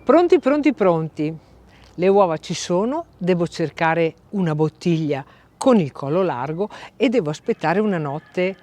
Pronti, pronti, pronti. Le uova ci sono, devo cercare una bottiglia con il collo largo e devo aspettare una notte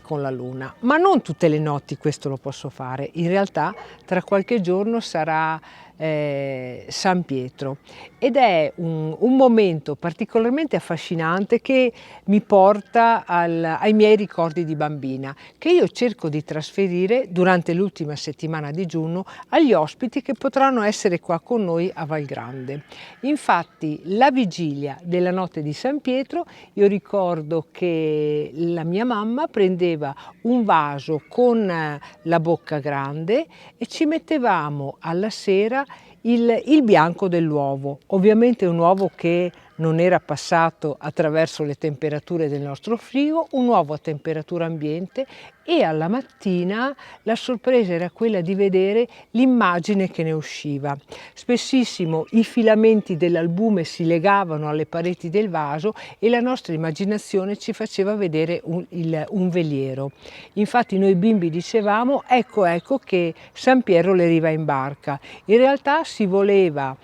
con la luna. Ma non tutte le notti questo lo posso fare. In realtà tra qualche giorno sarà San Pietro ed è un momento particolarmente affascinante che mi porta ai miei ricordi di bambina, che io cerco di trasferire durante l'ultima settimana di giugno agli ospiti che potranno essere qua con noi a Val Grande. Infatti la vigilia della notte di San Pietro io ricordo che la mia mamma prendeva un vaso con la bocca grande e ci mettevamo alla sera il bianco dell'uovo, ovviamente un uovo che non era passato attraverso le temperature del nostro frigo, un uovo a temperatura ambiente, e alla mattina la sorpresa era quella di vedere l'immagine che ne usciva. Spessissimo i filamenti dell'albume si legavano alle pareti del vaso e la nostra immaginazione ci faceva vedere un veliero. Infatti noi bimbi dicevamo ecco che San Piero le arriva in barca. In realtà si voleva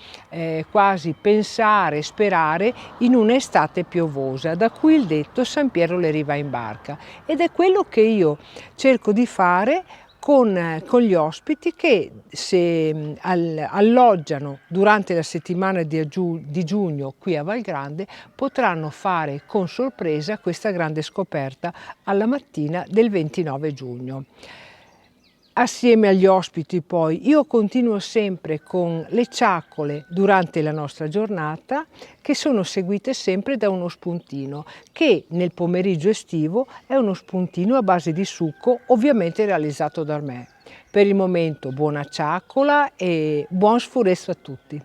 quasi pensare, sperare in un'estate piovosa, da cui il detto San Piero le arriva in barca, ed è quello che io cerco di fare con gli ospiti che se alloggiano durante la settimana di giugno qui a Val Grande potranno fare con sorpresa questa grande scoperta alla mattina del 29 giugno. Assieme agli ospiti poi io continuo sempre con le ciaccole durante la nostra giornata, che sono seguite sempre da uno spuntino che nel pomeriggio estivo è uno spuntino a base di succo, ovviamente realizzato da me. Per il momento buona ciaccola e buon sfuresto a tutti.